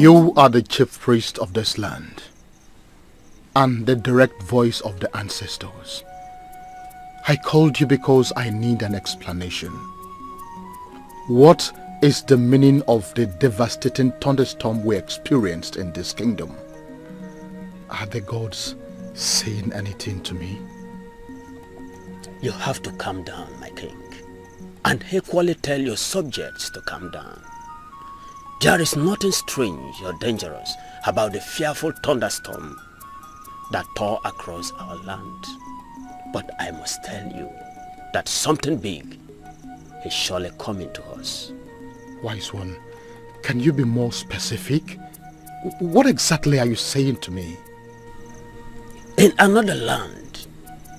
You are the chief priest of this land and the direct voice of the ancestors. I called you because I need an explanation. What is the meaning of the devastating thunderstorm we experienced in this kingdom? Are the gods saying anything to me? You have to calm down, my king, and equally tell your subjects to calm down. There is nothing strange or dangerous about the fearful thunderstorm that tore across our land. But I must tell you that something big is surely coming to us. Wise one, can you be more specific? What exactly are you saying to me? In another land,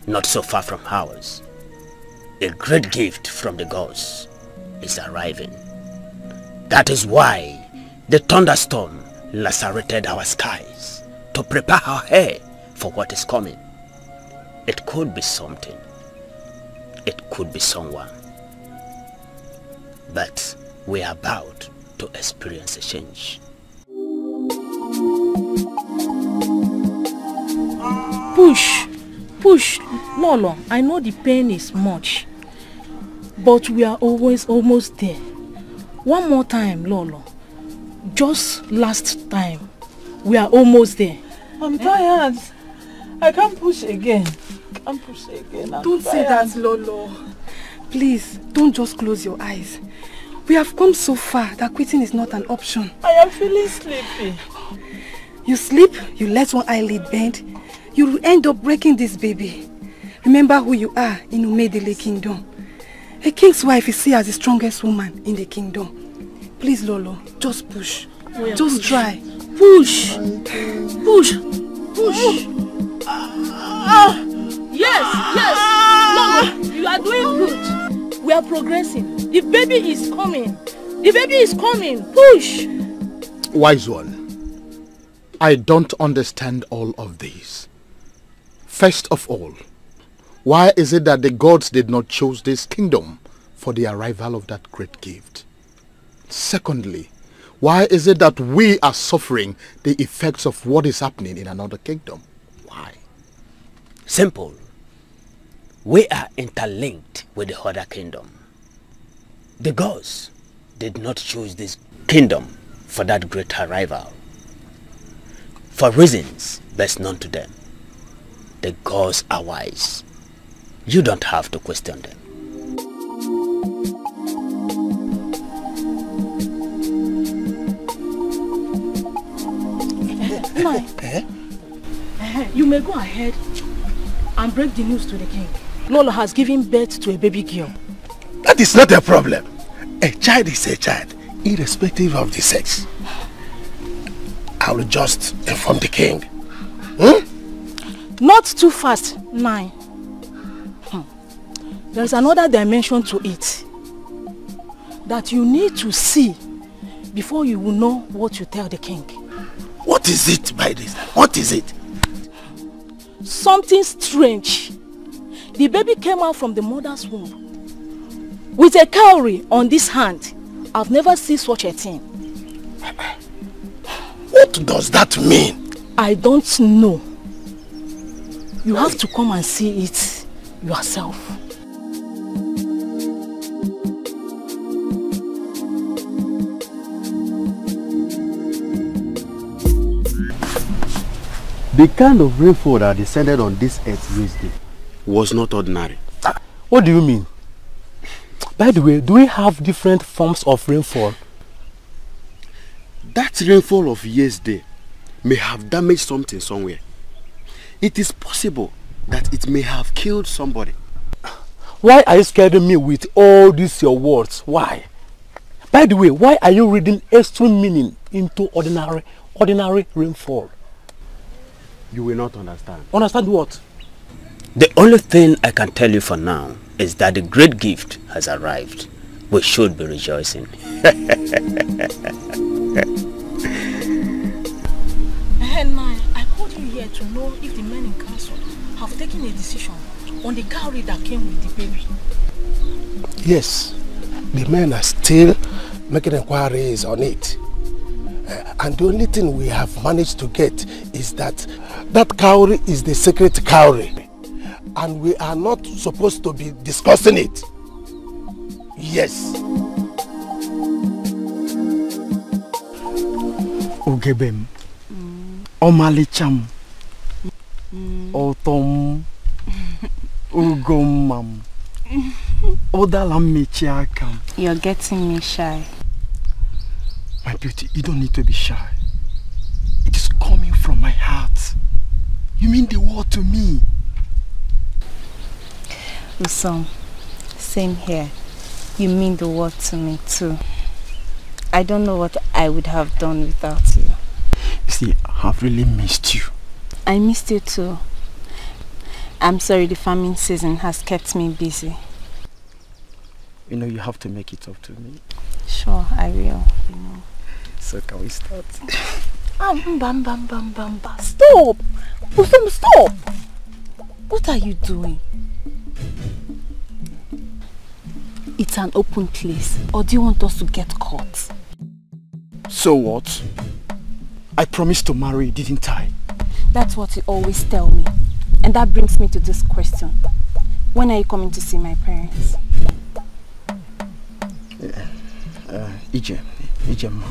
not so far from ours, a great gift from the gods is arriving. That is why the thunderstorm lacerated our skies to prepare our hair for what is coming. It could be something. It could be someone. But we are about to experience a change. Push, Lolo. I know the pain is much, but we are almost there. One more time, Lolo. Just last time. We are almost there. I'm tired. I can't push again. Don't say that, Lolo. Please, don't just close your eyes. We have come so far that quitting is not an option. I am feeling sleepy. You sleep, you let one eyelid bend, you will end up breaking this baby. Remember who you are in Umedele kingdom. A king's wife is seen as the strongest woman in the kingdom. Please, Lolo, just push. Just try. Push. Yes. Lolo, you are doing good. We are progressing. The baby is coming. Push. Wise one, I don't understand all of this. First of all, why is it that the gods did not choose this kingdom for the arrival of that great gift? Secondly, why is it that we are suffering the effects of what is happening in another kingdom? Why? Simple. We are interlinked with the other kingdom. The gods did not choose this kingdom for that great arrival. For reasons best known to them. The gods are wise. You don't have to question them. You may go ahead and break the news to the king. Lolo has given birth to a baby girl. That is not a problem. A child is a child, irrespective of the sex. I will just inform the king. Not too fast, 9. There's another dimension to it that you need to see before you will know what to tell the king. What is it by this? What is it? Something strange. The baby came out from the mother's womb with a cowrie on this hand. I've never seen such a thing. What does that mean? I don't know. You have to come and see it yourself. The kind of rainfall that descended on this earth Wednesday was not ordinary. What do you mean? By the way, do we have different forms of rainfall? That rainfall of yesterday may have damaged something somewhere. It is possible that it may have killed somebody. Why are you scaring me with all these your words? Why? By the way, why are you reading extreme meaning into ordinary rainfall? You will not understand. Understand what? The only thing I can tell you for now is that the great gift has arrived. We should be rejoicing. I called you here to know if the men in council have taken a decision on the cowrie that came with the baby. Yes, the men are still making inquiries on it. And the only thing we have managed to get is that COWRY is the secret COWRY. And we are not supposed to be discussing it. Yes. Ugebem. Omalicham. Otom. Ugomam. Odalam. You're getting me shy. My beauty, you don't need to be shy. It is coming from my heart. You mean the world to me. Usom, same here. You mean the world to me too. I don't know what I would have done without you. You see, I have really missed you. I missed you too. I'm sorry the farming season has kept me busy. You know, you have to make it up to me. Sure, I will. So can we start? Stop! Usom, stop! What are you doing? It's an open place. Or do you want us to get caught? So what? I promised to marry, didn't I? That's what you always tell me. And that brings me to this question. When are you coming to see my parents? Ijemma.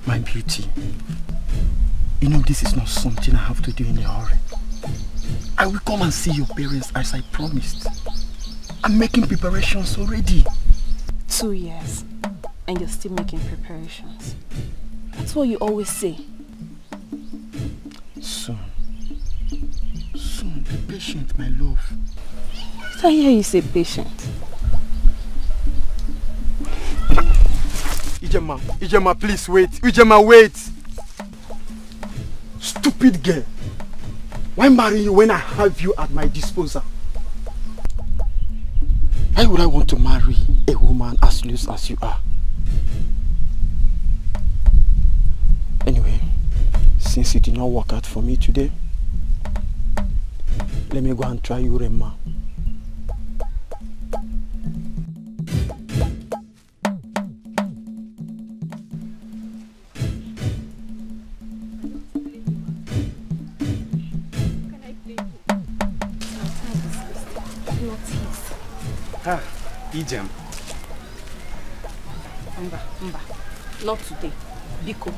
My beauty. You know this is not something I have to do in a hurry. I will come and see your parents as I promised. I'm making preparations already. 2 years. And you're still making preparations. That's what you always say. Soon. Soon. Be patient, my love. Did I hear you say patient? Ijemma, please wait. Ijemma, wait. Stupid girl. Why marry you when I have you at my disposal? Why would I want to marry a woman as loose as you are? Anyway, since it did not work out for me today, let me go and try Urema. Ah, Ijem. Mba, not today. Biko,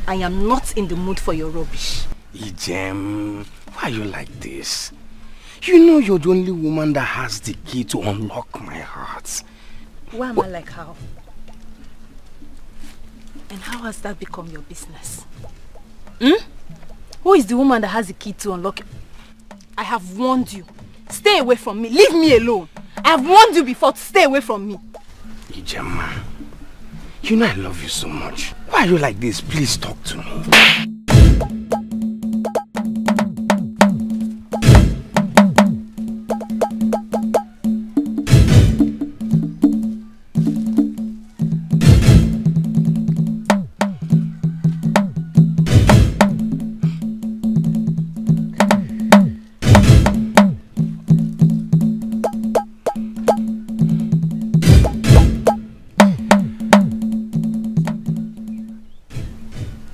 I am not in the mood for your rubbish. Ijem, why are you like this? You know you're the only woman that has the key to unlock my heart. Why am I like how? And how has that become your business? Who is the woman that has the key to unlock it? I have warned you. Stay away from me. Leave me alone. I have warned you before to stay away from me. Ijemma, you know I love you so much. Why are you like this? Please talk to me.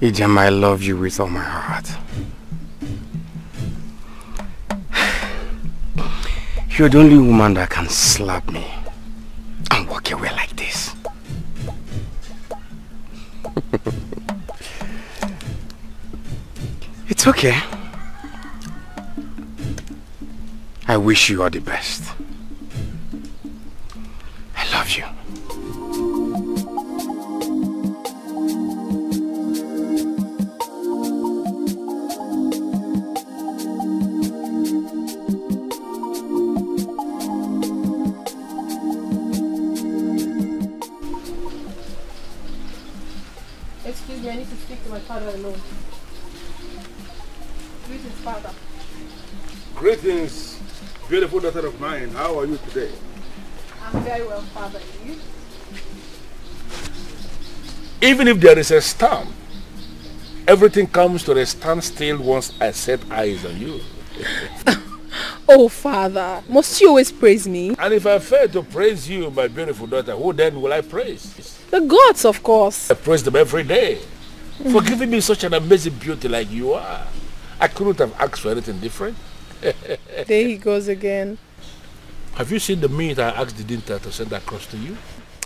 Ijem, I love you with all my heart. You're the only woman that can slap me and walk away like this. It's okay. I wish you all the best. I love you. Excuse me, I need to speak to my father alone. Greetings, father. Greetings, beautiful daughter of mine. How are you today? I'm very well, father. And you? Even if there is a storm, everything comes to a standstill once I set eyes on you. Oh, father, must you always praise me? And if I fail to praise you, my beautiful daughter, who then will I praise? The gods, of course. I praise them every day for giving me such an amazing beauty like you are. I couldn't have asked for anything different. There he goes again. Have you seen the meat I asked the dinner to send across to you?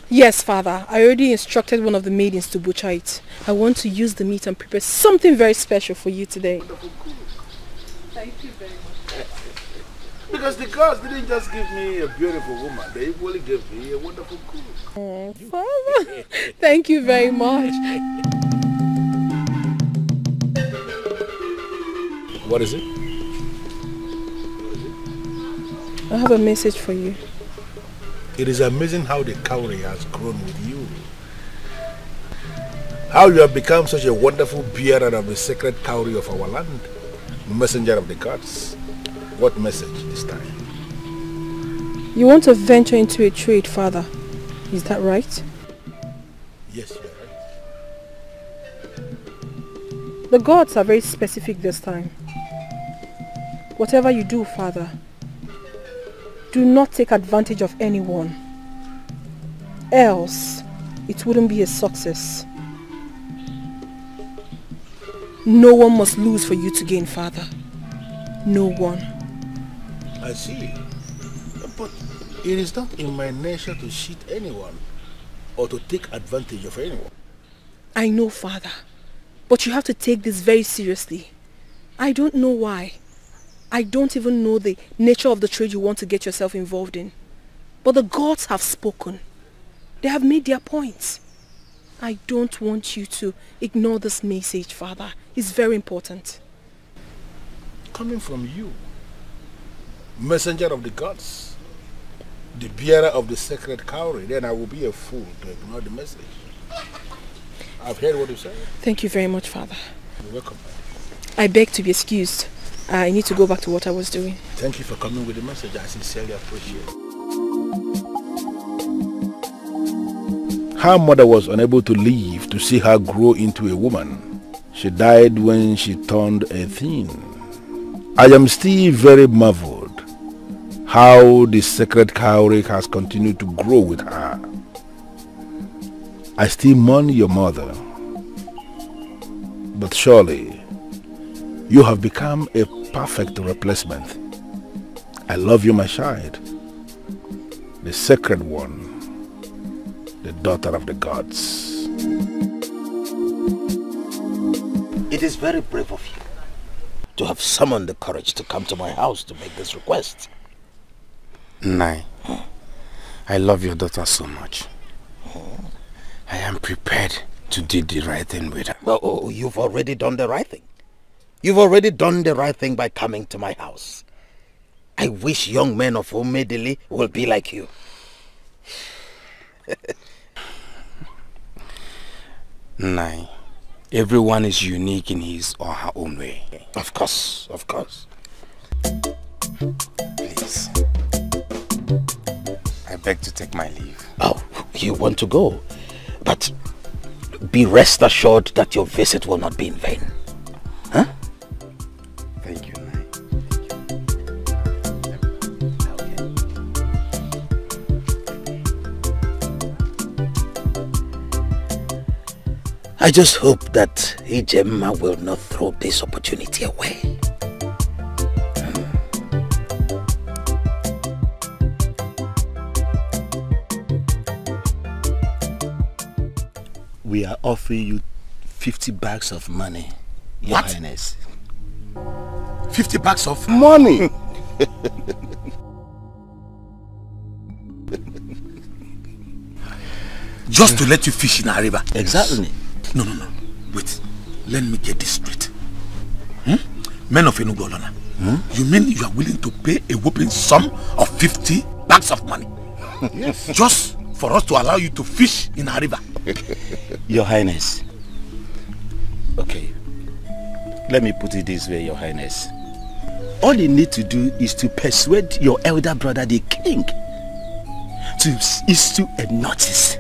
Yes, Father. I already instructed one of the maidens to butcher it. I want to use the meat and prepare something very special for you today. Thank you very much. Because the gods didn't just give me a beautiful woman, they equally gave me a wonderful cook. Oh, Father. Thank you very much. What is it? I have a message for you. It is amazing how the COWRY has grown with you. How you have become such a wonderful bearer of the sacred COWRY of our land. Messenger of the gods. What message this time? You want to venture into a trade, Father. Is that right? Yes, you are right. The gods are very specific this time. Whatever you do, Father, do not take advantage of anyone. Else, it wouldn't be a success. No one must lose for you to gain, Father. No one. I see. But it is not in my nature to cheat anyone or to take advantage of anyone. I know, Father. But you have to take this very seriously. I don't know why. I don't even know the nature of the trade you want to get yourself involved in. But the gods have spoken. They have made their points. I don't want you to ignore this message, Father. It's very important. Coming from you, messenger of the gods, the bearer of the sacred COWRY, then I will be a fool to ignore the message. I've heard what you said. Thank you very much, Father. You're welcome. I beg to be excused. I need to go back to what I was doing. Thank you for coming with the message. I sincerely appreciate it. Her mother was unable to live to see her grow into a woman. She died when she turned 18. I am still very marveled how the sacred COWRY has continued to grow with her. I still mourn your mother, but surely you have become a perfect replacement. I love you, my child, the sacred one, the daughter of the gods. It is very brave of you to have summoned the courage to come to my house to make this request. Nai, I love your daughter so much. I am prepared to do the right thing with her. Oh, you've already done the right thing. You've already done the right thing by coming to my house. I wish young men of Omedili will be like you. Nai, everyone is unique in his or her own way. Of course, of course. Please, I beg to take my leave. Oh, you want to go? But be rest assured that your visit will not be in vain. Huh? Thank you, Nai. I just hope that CHIDIMMA will not throw this opportunity away. We are offering you 50 bags of money, Your Highness. 50 bags of money? Just to let you fish in our river? Exactly. No. Wait. Let me get this straight. Men of Enugu Olona, you mean you are willing to pay a whopping sum of 50 bags of money? Yes. Just for us to allow you to fish in our river? Your Highness. Okay. Let me put it this way, Your Highness. All you need to do is to persuade your elder brother, the king, to issue a notice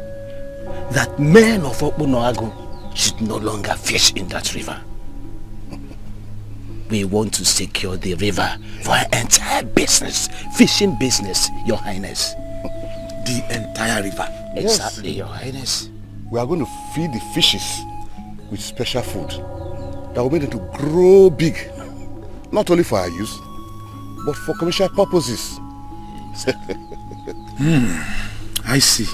that men of Okpunoagu should no longer fish in that river. We want to secure the river for our entire business, fishing business, Your Highness. The entire river? Exactly, Your Highness. we are going to feed the fishes with special food that will make them to grow big, not only for our use, but for commercial purposes. I see.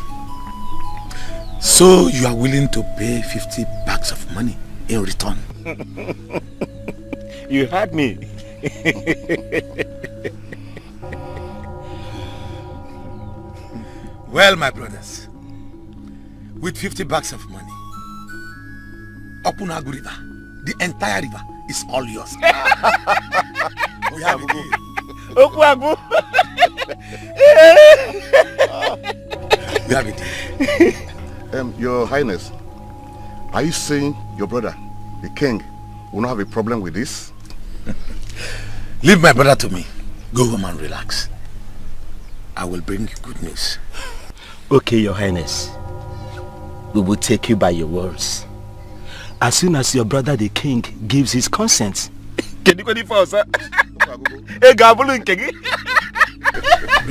So you are willing to pay 50 bags of money in return? You heard me. Well, my brothers, with 50 bags of money, Okunagu River, the entire river, is all yours. We have a deal. Okunagu. We have a deal. Your Highness, are you saying your brother, the king, will not have a problem with this? Leave my brother to me. Go home and relax. I will bring you good news. Okay, Your Highness. We will take you by your words. As soon as your brother the king gives his consent. Be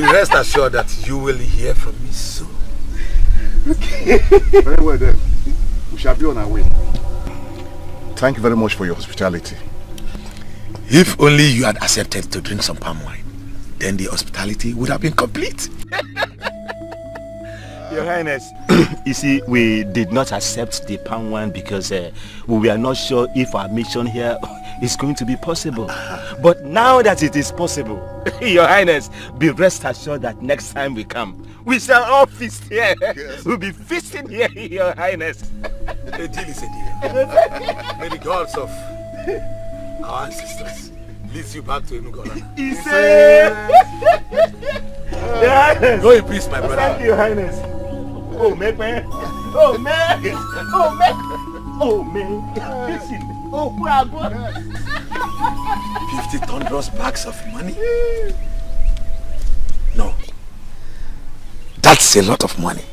rest assured that you will hear from me soon. Okay. Very well then. We shall be on our way. Thank you very much for your hospitality. If only you had accepted to drink some palm wine, then the hospitality would have been complete. Your Highness, you see, we did not accept the palm wine because we were not sure if our mission here is going to be possible. But now that it is possible, Your Highness, be rest assured that next time we come, we shall all feast here. Yes. We'll be feasting here, Your Highness. A deal is a deal. May the gods of our ancestors lead you back to Enugola. Go in peace, my brother. Thank you, Your Highness. Oh, man. Oh, man. Oh, man. Oh, man. Listen. Oh, 50 thunderous bags of money? No. That's a lot of money.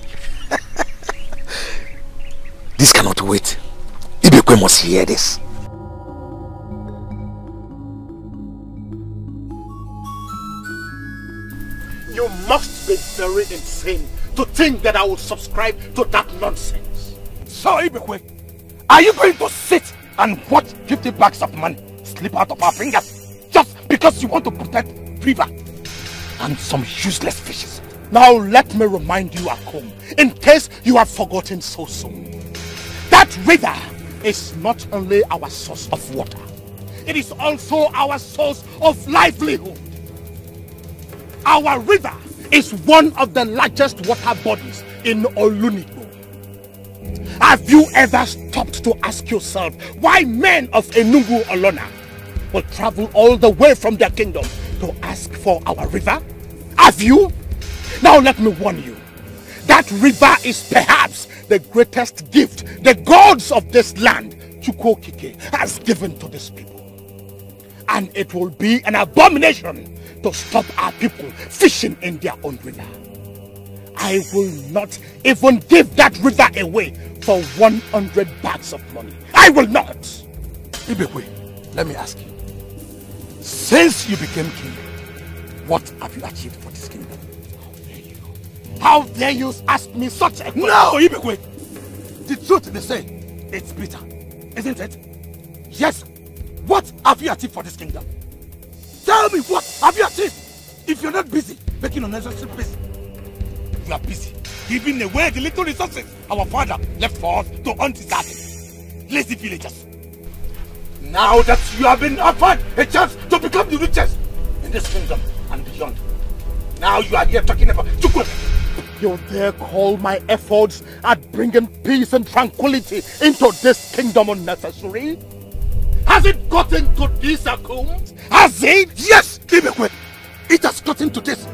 This cannot wait. Ibekwe must hear this. You must be very insane to think that I will subscribe to that nonsense. So, Ibekwe, are you going to sit and watch 50 bags of money slip out of our fingers just because you want to protect river and some useless fishes? Now let me remind you, Akom, in case you have forgotten so soon. That river is not only our source of water, it is also our source of livelihood. Our river is one of the largest water bodies in Olunipo. Have you ever stopped to ask yourself why men of Enugu Olona will travel all the way from their kingdom to ask for our river? Have you? Now let me warn you. That river is perhaps the greatest gift the gods of this land, Chukwokike, has given to this people. And it will be an abomination to stop our people fishing in their own river. I will not even give that river away for 100 bags of money. I will not. Ibekwe, let me ask you. Since you became king, what have you achieved for this kingdom? How dare you ask me such a question? No, Ibekwe! The truth they say, it's bitter, isn't it? Yes. What have you achieved for this kingdom? Tell me, what have you achieved? If you're not busy making unnecessary peace, you are busy giving away the little resources our father left for us to undeserved lazy villagers. Now that you have been offered a chance to become the richest in this kingdom and beyond, now you are here talking about Chukwu. You dare call my efforts at bringing peace and tranquility into this kingdom unnecessary? Has it gotten to this, Akum? Has it? Yes, Ibekwe. It has gotten to this,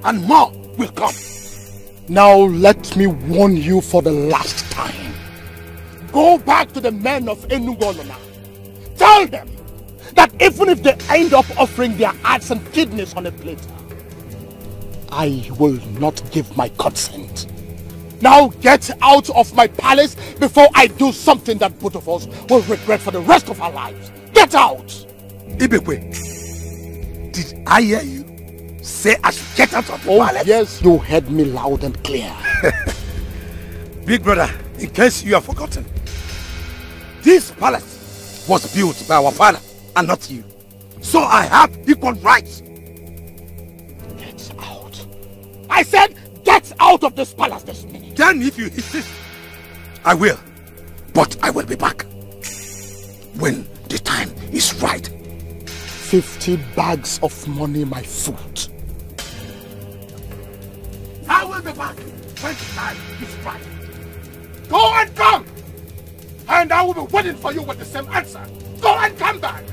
and more will come. Now let me warn you for the last time. Go back to the men of Enugolona. Tell them that even if they end up offering their hearts and kidneys on a plate, I will not give my consent. Now get out of my palace before I do something that both of us will regret for the rest of our lives. Get out! Ibekwe, did I hear you say I should get out of the palace? Yes, you heard me loud and clear. Big brother, In case you have forgotten, this palace was built by our father and not you. So I have equal rights. Get out. I said get out of this palace this minute. Then if you insist, I will. But I will be back when the time is right. 50 bags of money, my foot. I will be back when the time is right. Go and come! And I will be waiting for you with the same answer. Go and come back!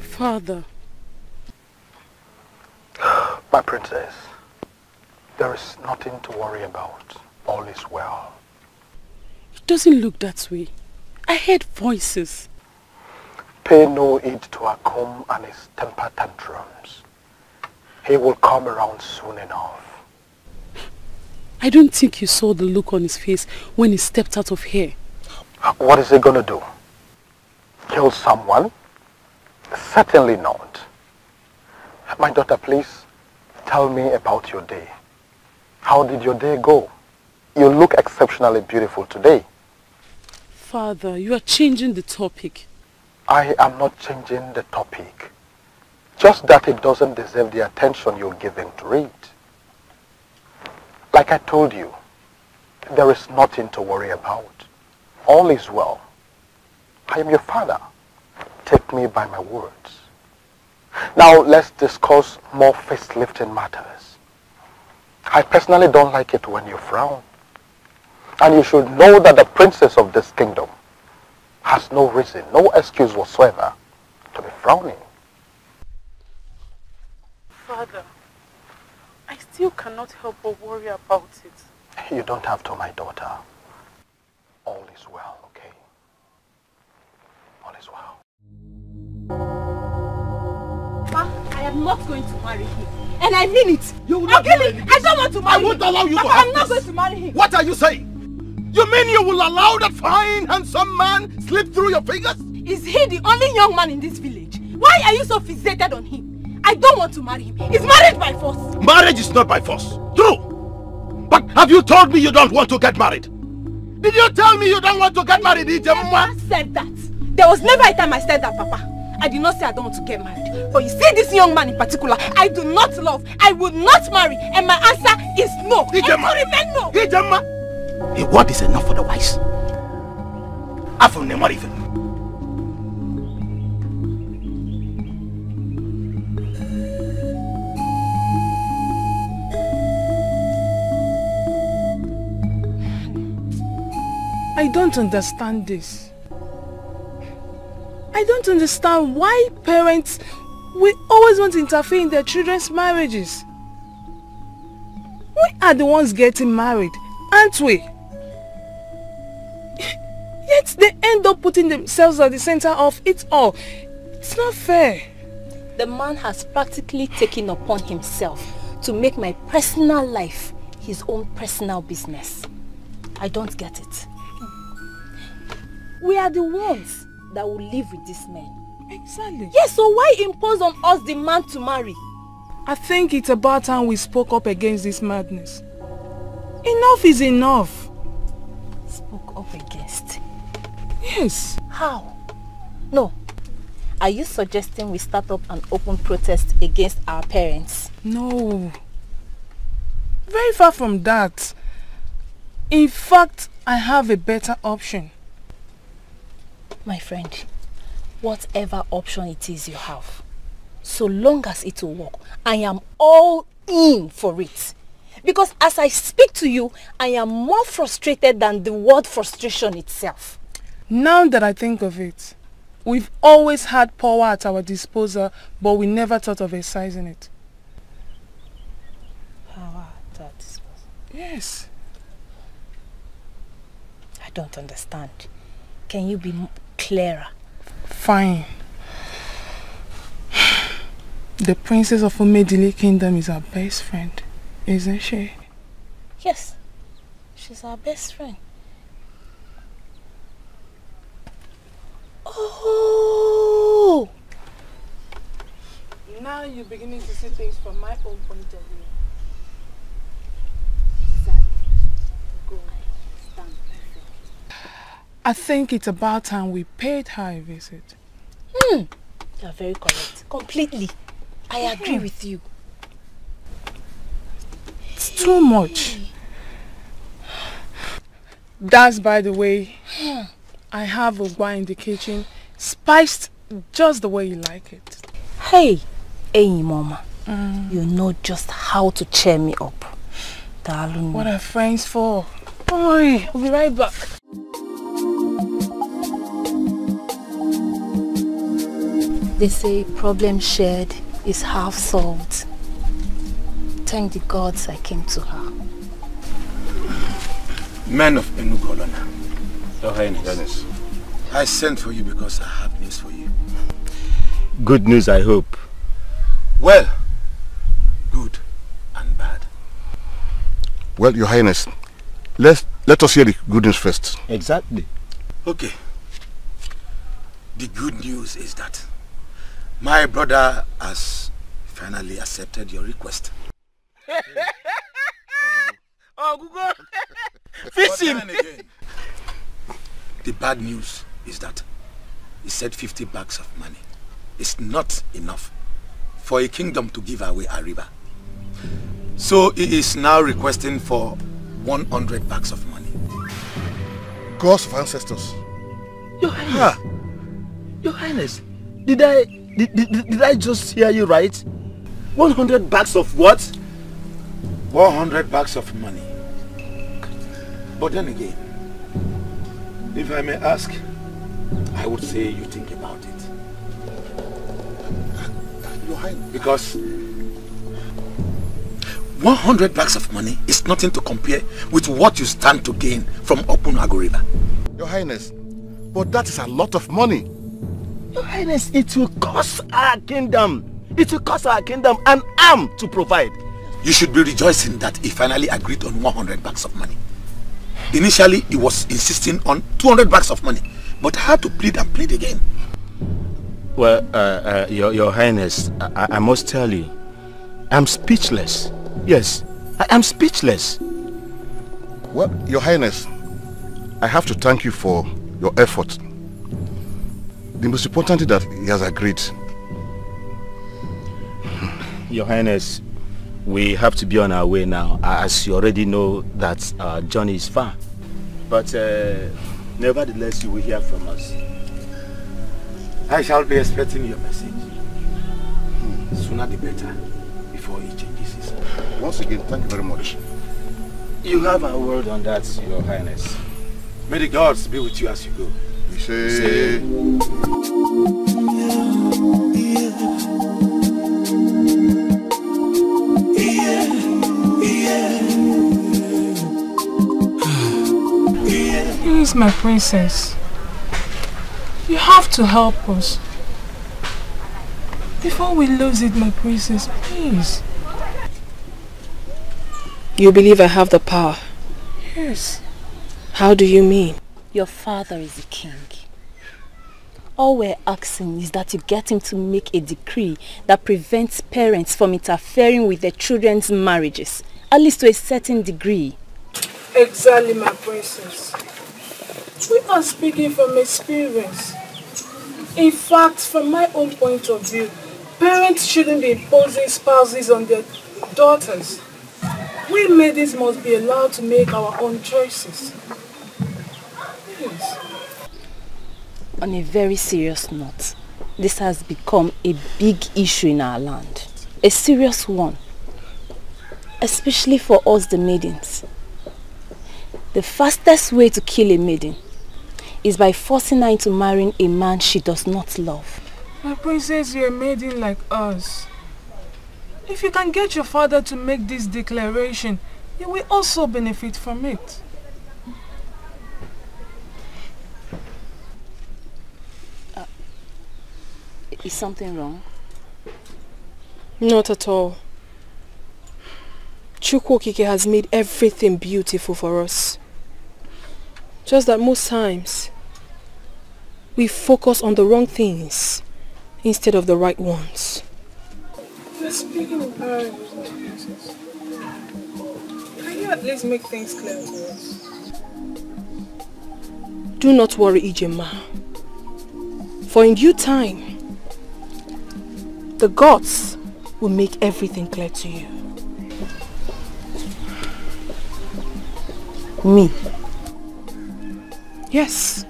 Father. My princess, there is nothing to worry about. All is well. It doesn't look that way. I heard voices. Pay no heed to Akum and his temper tantrums. He will come around soon enough. I don't think you saw the look on his face when he stepped out of here. What is he gonna do? Kill someone? Certainly not. My daughter, please tell me about your day. How did your day go? You look exceptionally beautiful today. Father, you are changing the topic. I am not changing the topic. Just that it doesn't deserve the attention you're giving to it. Like I told you, there is nothing to worry about. All is well. I am your father. Take me by my words. Now let's discuss more face-lifting matters. I personally don't like it when you frown. And you should know that the princess of this kingdom has no reason, no excuse whatsoever to be frowning. Father, I still cannot help but worry about it. You don't have to, my daughter. All is well, okay? All is well. Ma, I am not going to marry him. And I mean it. You will not marry him. I don't want to marry him. I won't allow you Papa, to have I'm not this. going to marry him. What are you saying? You mean you will allow that fine, handsome man slip through your fingers? Is he the only young man in this village? Why are you so fixated on him? I don't want to marry him. He's married by force. Marriage is not by force. True. But have you told me you don't want to get married? Did you tell me you don't want to get married, Itiko? I never said that. There was never a time I said that, Papa. I did not say I don't want to get married. But you see this young man in particular, I do not love. I would not marry. And my answer is no. Itiko, remain no. Itiko, a word is enough for the wise. After never even. I don't understand this. I don't understand why parents will always want to interfere in their children's marriages. We are the ones getting married, aren't we? Yet they end up putting themselves at the center of it all. It's not fair. The man has practically taken upon himself to make my personal life his own personal business. I don't get it. We are the ones that will live with this man. Exactly. Yes, so why impose on us the man to marry? I think it's about time we spoke up against this madness. Enough is enough. Spoke up against? Yes. How? No. Are you suggesting we start up an open protest against our parents? No. Very far from that. In fact, I have a better option. My friend, whatever option it is you have, so long as it will work, I am all in for it. Because as I speak to you, I am more frustrated than the word frustration itself. Now that I think of it, we've always had power at our disposal, but we never thought of exercising it. Power at our disposal? Yes. I don't understand. Can you be clearer? Fine. The princess of Umedili Kingdom is our best friend, isn't she? Yes, she's our best friend. Oh! Now you're beginning to see things from my own point of view. I think it's about time we paid her a visit. You're very correct. Completely. I agree with you. It's too much. That's by the way, I have Ogba in the kitchen, spiced just the way you like it. Hey, Mama, you know just how to cheer me up. Darling. What are friends for? Boy, we'll be right back. They say problem shared is half solved. Thank the gods I came to her. Men of Enugu, Your Highness, I sent for you because I have news for you. Good news, I hope. Well, good and bad. Well, Your Highness, let us hear the good news first. Exactly. Okay. The good news is that my brother has finally accepted your request. Oh, Google! Fish him! The bad news is that he said 50 bags of money is not enough for a kingdom to give away a river. So he is now requesting for 100 bags of money. Gods of ancestors. Your Highness. Your Highness, did I just hear you right? 100 bags of what? 100 bags of money. But then again, if I may ask, I would say you think about it. Your Highness. Because 100 bags of money is nothing to compare with what you stand to gain from Opunago River. Your Highness, but that is a lot of money. Your Highness, it will cost our kingdom. It will cost our kingdom an arm to provide. You should be rejoicing that he finally agreed on 100 bags of money. Initially, he was insisting on 200 bags of money, but I had to plead and plead again. Well, Your Highness, I must tell you, I'm speechless. Yes, I am speechless. Well, Your Highness, I have to thank you for your effort. The most important thing that he has agreed. Your Highness, we have to be on our way now, as you already know that our journey is far. But nevertheless, you will hear from us. I shall be expecting your message. Sooner the better, before he changes his mind. Once again, thank you very much. You have a word on that, Your Highness. May the gods be with you as you go. We say... Please, my princess, you have to help us. Before we lose it, my princess, please. You believe I have the power? Yes. How do you mean? Your father is a king. All we're asking is that you get him to make a decree that prevents parents from interfering with their children's marriages, at least to a certain degree. Exactly, my princess. We are speaking from experience. In fact, from my own point of view, parents shouldn't be imposing spouses on their daughters. We maidens must be allowed to make our own choices. Please. On a very serious note, this has become a big issue in our land. A serious one. Especially for us the maidens. The fastest way to kill a maiden is by forcing her into marrying a man she does not love. My princess, you're a maiden like us. If you can get your father to make this declaration, you will also benefit from it. Is something wrong? Not at all. Chukwokike has made everything beautiful for us. Just that most times, we focus on the wrong things instead of the right ones. You're speaking in parables, Jesus. Can you at least make things clear to us? Do not worry, Ijema. For in due time, the gods will make everything clear to you. Me? Yes.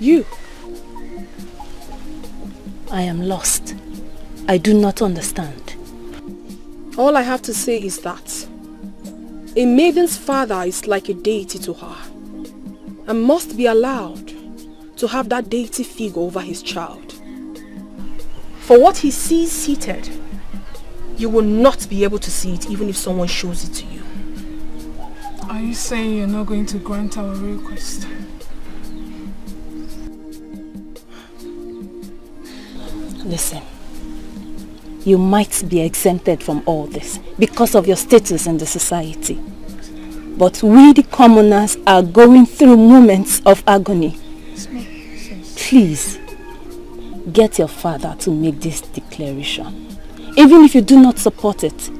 You. I am lost. I do not understand. All I have to say is that a maiden's father is like a deity to her and must be allowed to have that deity figure over his child. For what he sees seated, you will not be able to see it even if someone shows it to you. Are you saying you're not going to grant our request? Listen, you might be exempted from all this because of your status in the society. But we, the commoners, are going through moments of agony. Please, get your father to make this declaration. Even if you do not support it,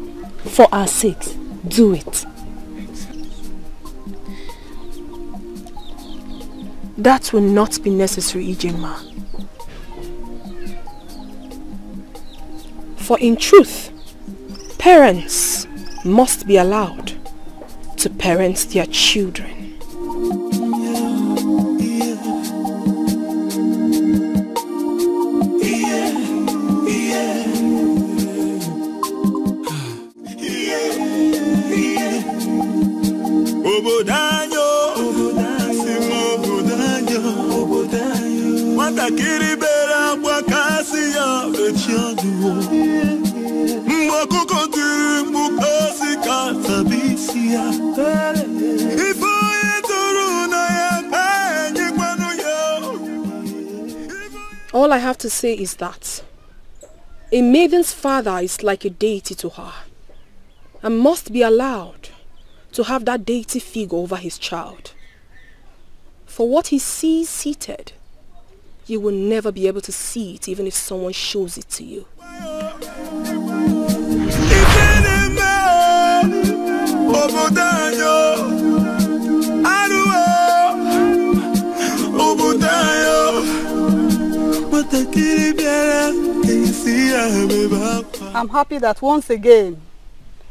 for our sakes, do it. That will not be necessary, Ijema. For in truth, parents must be allowed to parent their children. All I have to say is that a maiden's father is like a deity to her and must be allowed to have that deity figure over his child. For what he sees seated, you will never be able to see it even if someone shows it to you. I'm happy that once again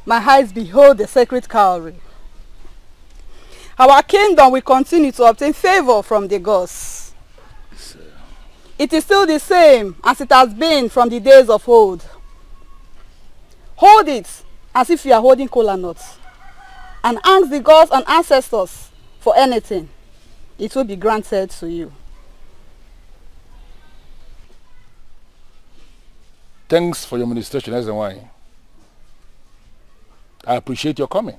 my eyes behold the sacred COWRY. Our kingdom will continue to obtain favor from the gods. It is still the same as it has been from the days of old. Hold it as if you are holding kola nuts and ask the gods and ancestors for anything. It will be granted to you. Thanks for your ministration, SNY. I appreciate your coming.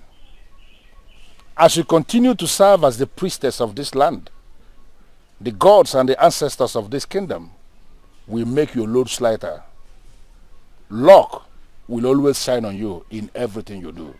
As you continue to serve as the priestess of this land, the gods and the ancestors of this kingdom will make your load lighter. Luck will always shine on you in everything you do.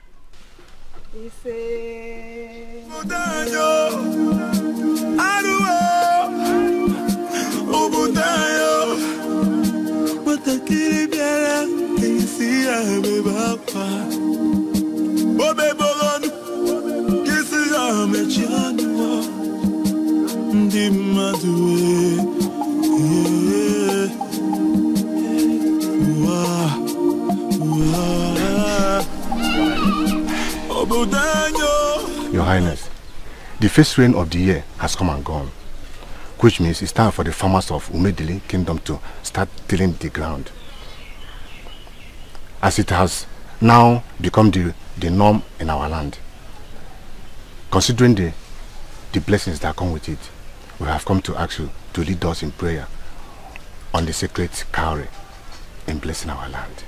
Your Highness, the first rain of the year has come and gone, which means it's time for the farmers of Umedili Kingdom to start tilling the ground, as it has now become the norm in our land. Considering the blessings that come with it, we have come to ask you to lead us in prayer on the sacred COWRY in blessing our land,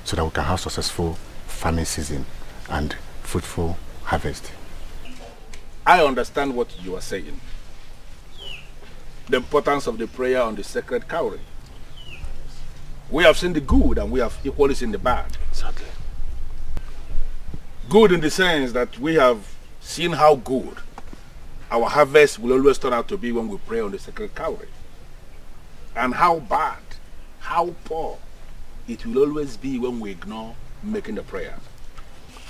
so that we can have successful farming season and fruitful harvest. I understand what you are saying. The importance of the prayer on the sacred COWRY. We have seen the good and we have equally seen the bad. Exactly. Good in the sense that we have seen how good our harvest will always turn out to be when we pray on the sacred COWRY. And how bad, how poor it will always be when we ignore making the prayer.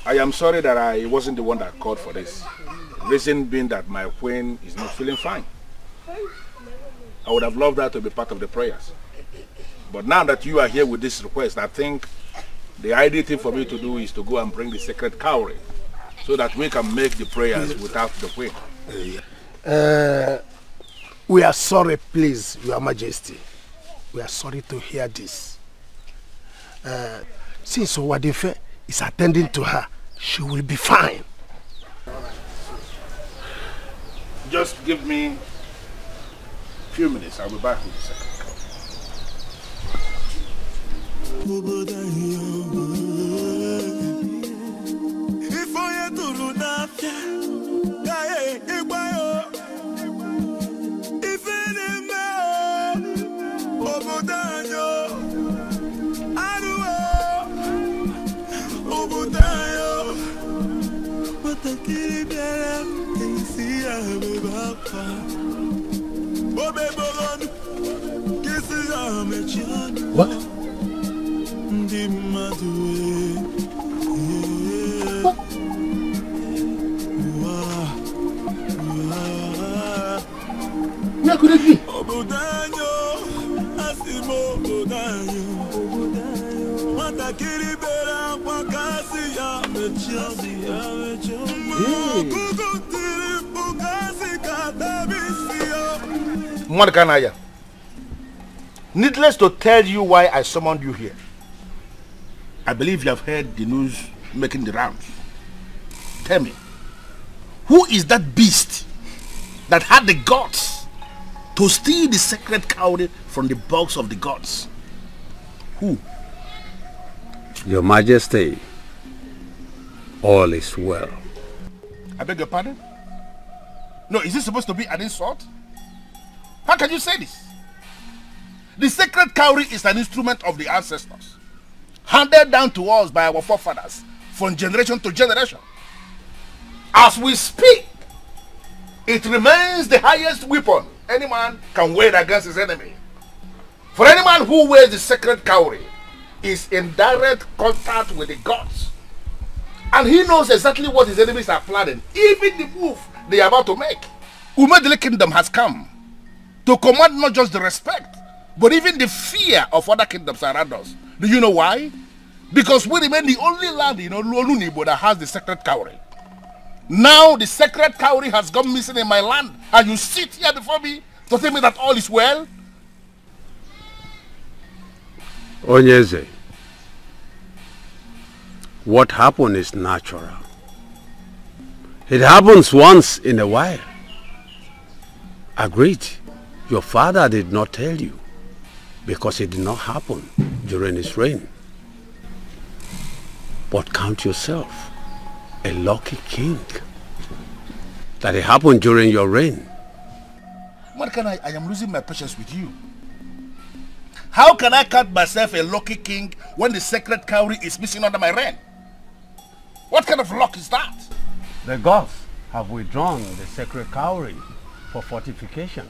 I am sorry that I wasn't the one that called for this. Reason being that my queen is not feeling fine. I would have loved her to be part of the prayers. But now that you are here with this request, I think the ideal thing for me to do is to go and bring the sacred COWRY so that we can make the prayers without the queen. We are sorry, please, Your Majesty. We are sorry to hear this. Since Owadefe is attending to her, she will be fine. Just give me a few minutes. I'll be back with the sacred What? Where could it be? Mordecai, needless to tell you why I summoned you here. I believe you have heard the news making the rounds. Tell me, who is that beast that had the guts to steal the sacred COWRY from the box of the gods? Who? Your Majesty, all is well. I beg your pardon? No, is this supposed to be an insult? How can you say this? The sacred COWRY is an instrument of the ancestors, handed down to us by our forefathers from generation to generation. As we speak, it remains the highest weapon any man can wage against his enemy. For any man who wears the sacred COWRY is in direct contact with the gods, and he knows exactly what his enemies are planning, even the move they are about to make. Umedili Kingdom has come to command not just the respect, but even the fear of other kingdoms around us. Do you know why? Because we remain the only land in Olunibo that has the sacred COWRY. Now the sacred COWRY has gone missing in my land, and you sit here before me to tell me that all is well? Onyeze, what happened is natural. It happens once in a while. Agreed. Your father did not tell you because it did not happen during his reign. But count yourself a lucky king that it happened during your reign. Markan, I am losing my patience with you. How can I count myself a lucky king when the sacred COWRY is missing under my reign? What kind of luck is that? The gods have withdrawn the sacred COWRY for fortification.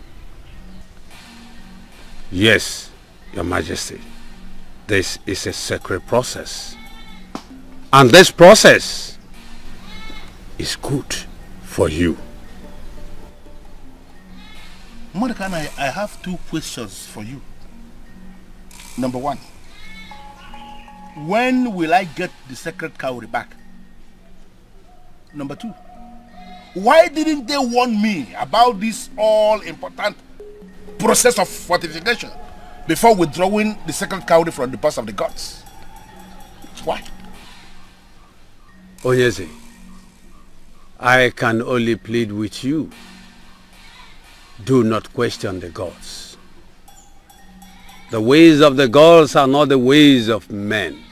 Yes, Your Majesty. This is a sacred process. And this process is good for you. Mordecai, I have two questions for you. Number one, when will I get the sacred COWRY back? Number two, why didn't they warn me about this all-important process of fortification before withdrawing the sacred COWRY from the purse of the gods? Why? Onyeze, I can only plead with you. Do not question the gods. The ways of the gods are not the ways of men.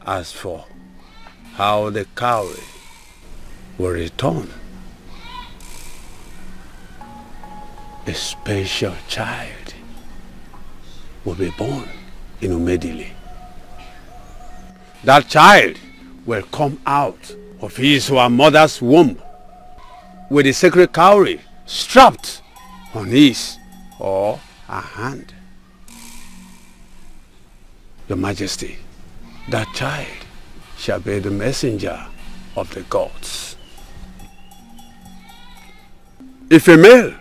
As for how the COWRY will return, a special child will be born in Umedili. that child will come out of his or her mother's womb with the sacred cowrie strapped on his or her hand. Your Majesty, that child shall be the messenger of the gods. If a male,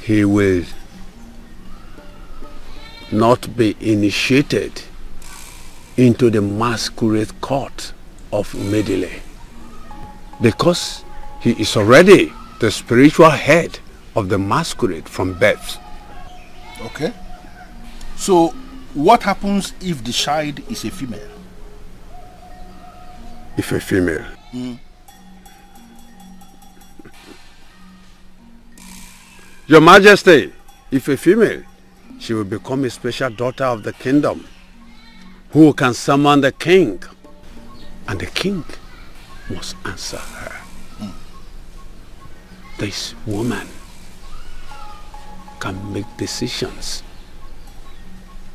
he will not be initiated into the masquerade court of Umedile, because he is already the spiritual head of the masquerade from birth. Okay. So, what happens if the child is a female? If a female? Your Majesty, if a female, she will become a special daughter of the kingdom, who can summon the king, and the king must answer her. This woman can make decisions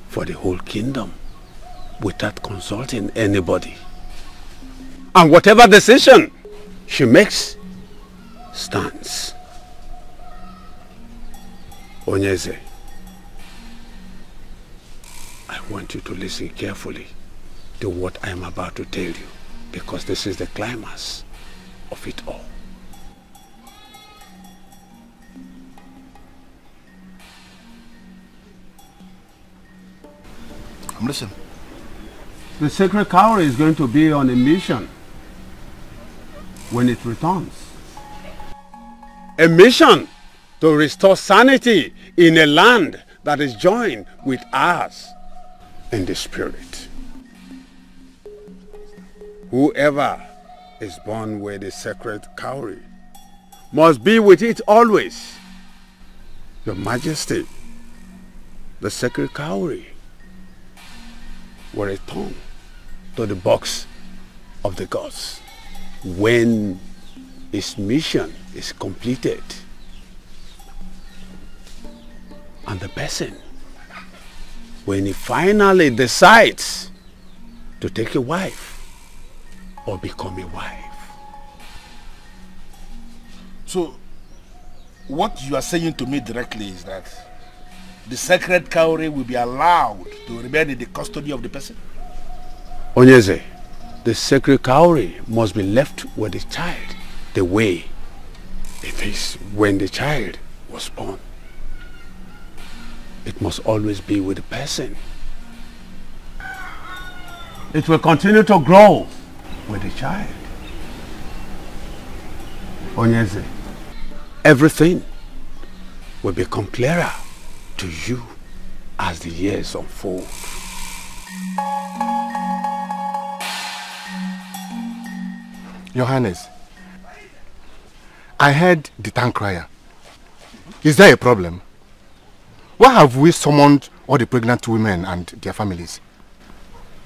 for the whole kingdom without consulting anybody. And whatever decision she makes stands. Onyeze, I want you to listen carefully to what I am about to tell you, because this is the climax of it all. I'm listening. The sacred cowrie is going to be on a mission when it returns. A mission to restore sanity in a land that is joined with ours in the spirit. Whoever is born with the sacred cowrie must be with it always. Your Majesty, the sacred cowrie will return to the box of the gods when its mission is completed. And the person, when he finally decides to take a wife or become a wife. So, what you are saying to me directly is that the sacred cowrie will be allowed to remain in the custody of the person? Onyeze, the sacred cowrie must be left with the child the way it is when the child was born. It must always be with the person. It will continue to grow with the child. Onyeze, everything will become clearer to you as the years unfold. Your Highness, I heard the town crier. Is there a problem? Why have we summoned all the pregnant women and their families?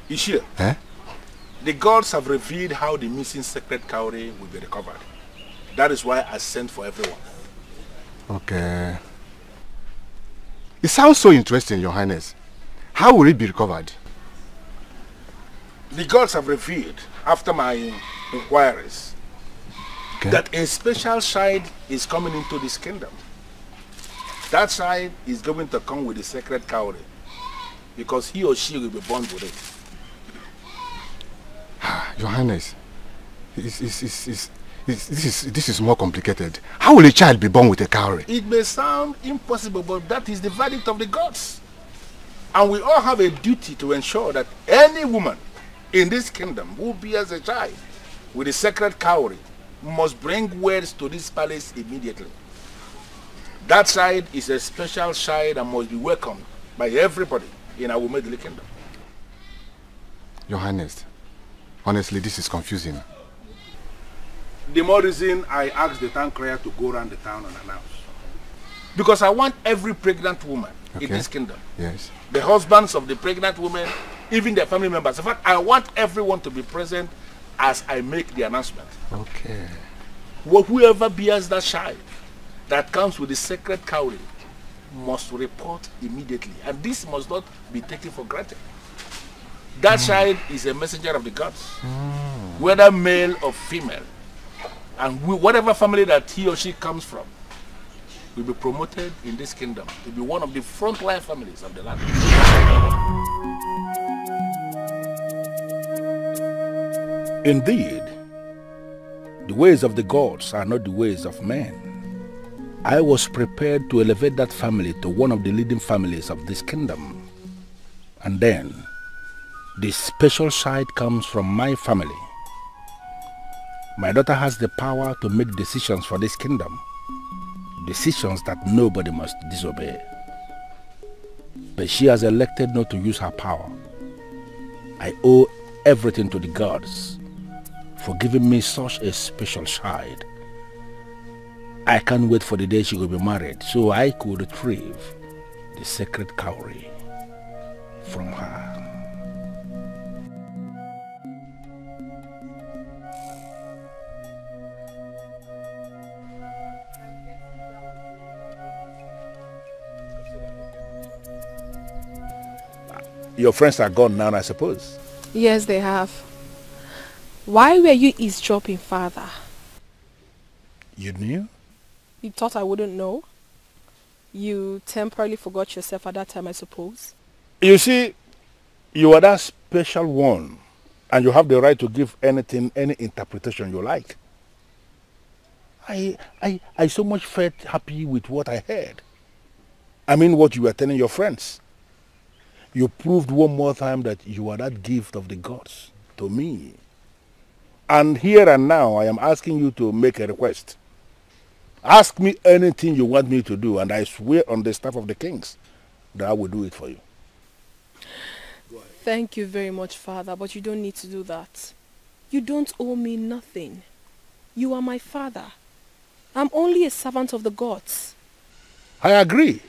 Ishia, the gods have revealed how the missing sacred cowrie will be recovered. That is why I sent for everyone. Okay. It sounds so interesting, Your Highness. How will it be recovered? The gods have revealed, after my inquiries, that a special child is coming into this kingdom. That child is going to come with the sacred cowrie, because he or she will be born with it. Your Highness, this is more complicated. How will a child be born with a cowrie? It may sound impossible, but that is the verdict of the gods. And we all have a duty to ensure that any woman in this kingdom who bears a child with a sacred cowrie must bring words to this palace immediately. That child is a special child and must be welcomed by everybody in our Umedile kingdom. Your Highness, honestly, this is confusing. The more reason I asked the town crier to go around the town and announce. Because I want every pregnant woman in this kingdom, the husbands of the pregnant women, even their family members. In fact, I want everyone to be present as I make the announcement. Okay. Well, whoever bears that child that comes with the sacred cowrie must report immediately. And this must not be taken for granted. That child is a messenger of the gods, whether male or female. And whatever family that he or she comes from will be promoted in this kingdom to be one of the frontline families of the land. Indeed, the ways of the gods are not the ways of men. I was prepared to elevate that family to one of the leading families of this kingdom. And then, the special side comes from my family. My daughter has the power to make decisions for this kingdom. Decisions that nobody must disobey. But she has elected not to use her power. I owe everything to the gods for giving me such a special child. I can't wait for the day she will be married so I could retrieve the sacred COWRY from her. Your friends are gone now, I suppose. Yes, they have. Why were you eavesdropping, Father? You knew? You thought I wouldn't know? You temporarily forgot yourself at that time, I suppose? You see, you are that special one, and you have the right to give anything, any interpretation you like. I so much felt happy with what I heard. I mean what you were telling your friends. You proved one more time that you are that gift of the gods to me. And here and now, I am asking you to make a request. Ask me anything you want me to do, and I swear on the staff of the kings that I will do it for you. Thank you very much, Father, but you don't need to do that. You don't owe me nothing. You are my father. I'm only a servant of the gods. I agree.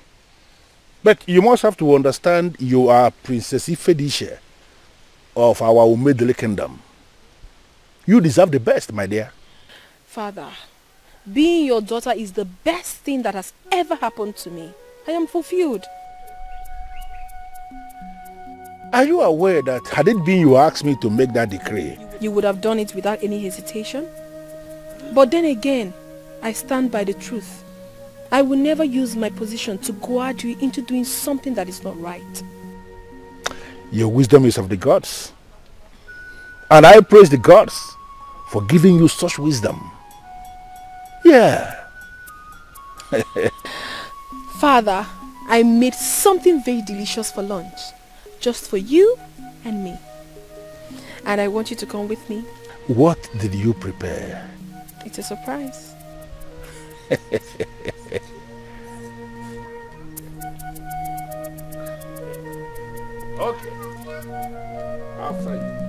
But you must have to understand you are Princess Ifediche of our Umedele kingdom. You deserve the best, my dear. Father, being your daughter is the best thing that has ever happened to me. I am fulfilled. Are you aware that had it been you asked me to make that decree, you would have done it without any hesitation? But then again, I stand by the truth. I will never use my position to goad you into doing something that is not right. Your wisdom is of the gods. And I praise the gods for giving you such wisdom. Yeah. Father, I made something very delicious for lunch. Just for you and me. And I want you to come with me. What did you prepare? It's a surprise. Okay. After you.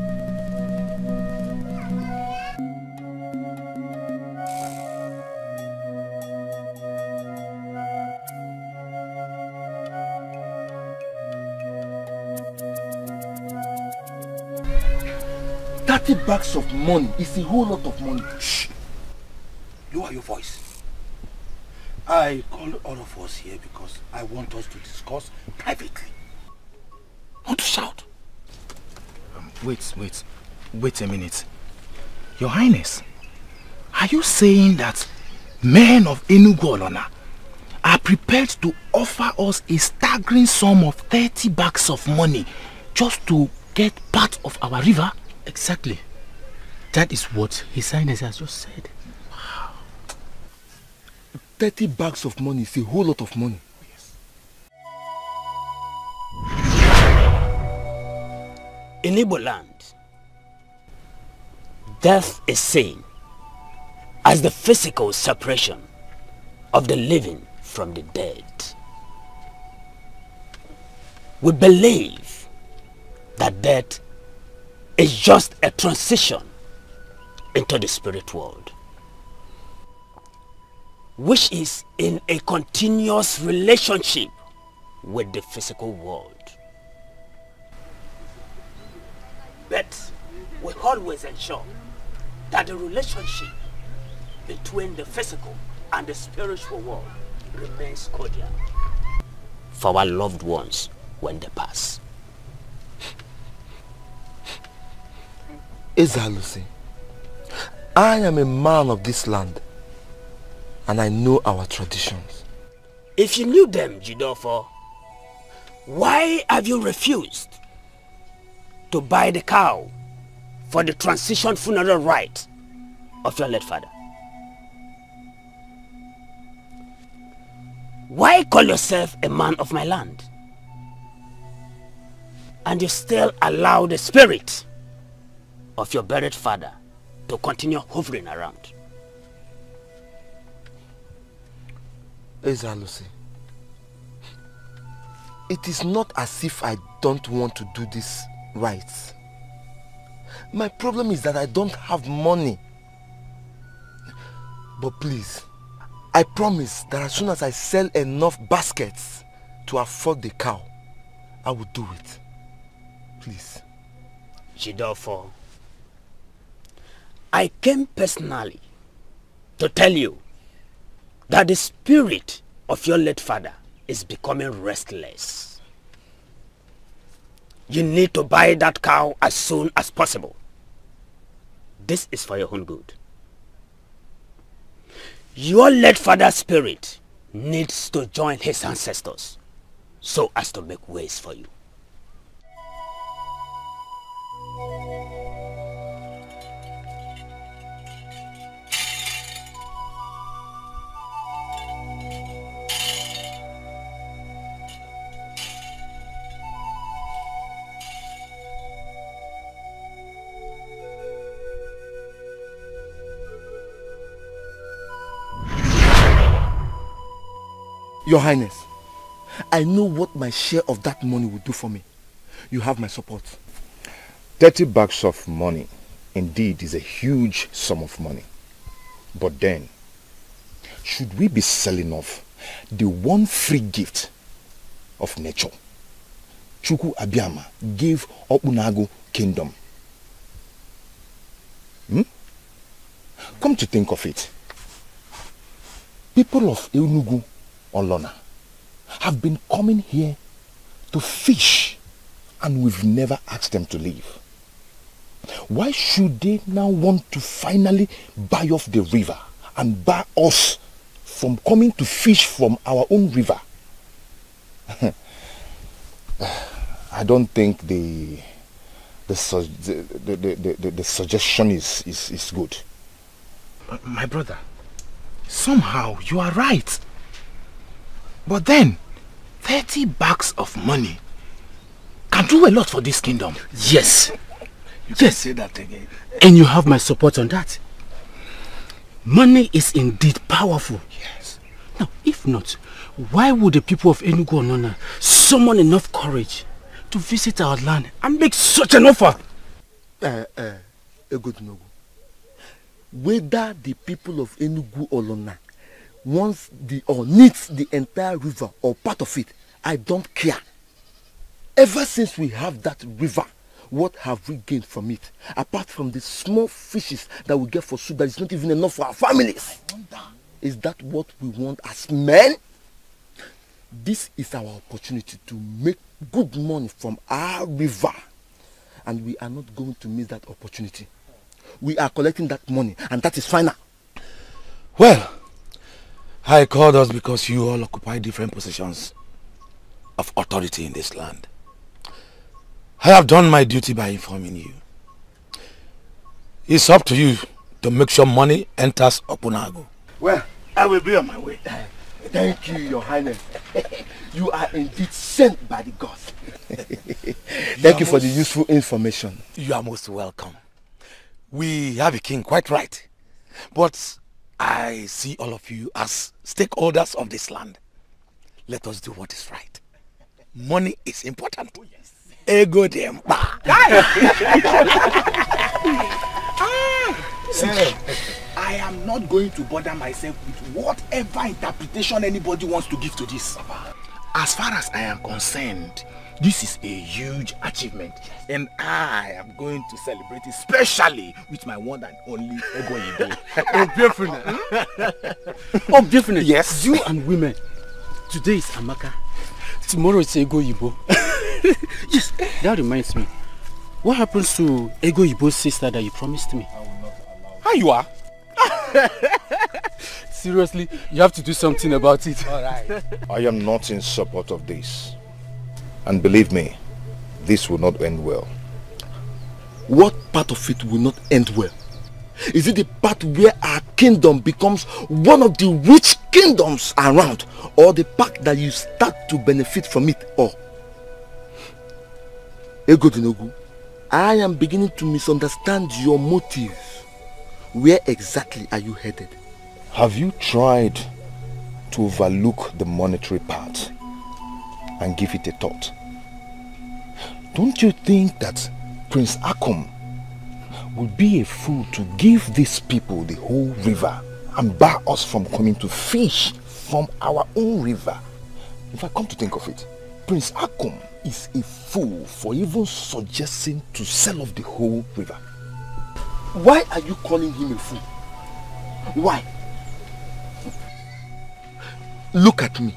$30 bags of money is a whole lot of money. Shh! Lower your voice. I called all of us here because I want us to discuss privately. Not to shout. Wait a minute. Your Highness, are you saying that men of Enugu Olona are prepared to offer us a staggering sum of 30 bags of money just to get part of our river? Exactly. That is what His Highness has just said. Wow. 30 bags of money is a whole lot of money. In Igbo land, death is seen as the physical separation of the living from the dead. We believe that death is just a transition into the spirit world, which is in a continuous relationship with the physical world. But we always ensure that the relationship between the physical and the spiritual world remains cordial for our loved ones when they pass. Ezalusi, I am a man of this land and I know our traditions. If you knew them, Jidofo, why have you refused to buy the cow for the transition funeral rite of your late father? Why call yourself a man of my land? And you still allow the spirit of your buried father to continue hovering around? Ezalusi, it is not as if I don't want to do this right. My problem is that I don't have money. But please, I promise that as soon as I sell enough baskets to afford the cow, I will do it. Please. Jidofo, I came personally to tell you that the spirit of your late father is becoming restless. You need to buy that cow as soon as possible. This is for your own good. Your late father's spirit needs to join his ancestors so as to make ways for you. Your Highness, I know what my share of that money will do for me. You have my support. 30 bags of money indeed is a huge sum of money. But then, should we be selling off the one free gift of nature Chukwu Abiyama gave Obunago kingdom? Come to think of it, people of Enugu Olona have been coming here to fish and we've never asked them to leave. Why should they now want to finally buy off the river and bar us from coming to fish from our own river? I don't think the suggestion is good. My brother, somehow you are right. But then, 30 bags of money can do a lot for this kingdom. Yes. You can say that again. And you have my support on that. Money is indeed powerful. Yes. Now, if not, why would the people of Enugu Onona summon enough courage to visit our land and make such an offer? Egodunogu, whether the people of Enugu Olona wants or needs the entire river or part of it, I don't care. Ever since we have that river, what have we gained from it? Apart from the small fishes that we get for soup that is not even enough for our families. Is that what we want as men? This is our opportunity to make good money from our river. And we are not going to miss that opportunity. We are collecting that money and that is final. Well, I called us because you all occupy different positions of authority in this land. I have done my duty by informing you. It's up to you to make sure money enters Obunago. Well, I will be on my way. Thank you, Your Highness. You are indeed sent by the gods. Thank you for the useful information. You are most welcome. We have a king, quite right. But I see all of you as stakeholders of this land. Let us do what is right. Money is important. Oh, yes. Ego dem. I am not going to bother myself with whatever interpretation anybody wants to give to this. As far as I am concerned, this is a huge achievement. And I am going to celebrate it, especially with my one and only Ego Ibo. Oh, definitely. Yes. You and women. Today is Amaka. Tomorrow is Ego Ibo. Yes, that reminds me. What happens to Ego Ibo's sister that you promised me? How you are? Seriously, you have to do something about it. Alright. I am not in support of this. And believe me, this will not end well. What part of it will not end well? Is it the part where our kingdom becomes one of the rich kingdoms around, or the part that you start to benefit from it all? Ego Dinogu, I am beginning to misunderstand your motive. Where exactly are you headed? Have you tried to overlook the monetary part and give it a thought? Don't you think that Prince Akom would be a fool to give these people the whole river and bar us from coming to fish from our own river? If I come to think of it, Prince Akom is a fool for even suggesting to sell off the whole river. Why are you calling him a fool? Why? Look at me.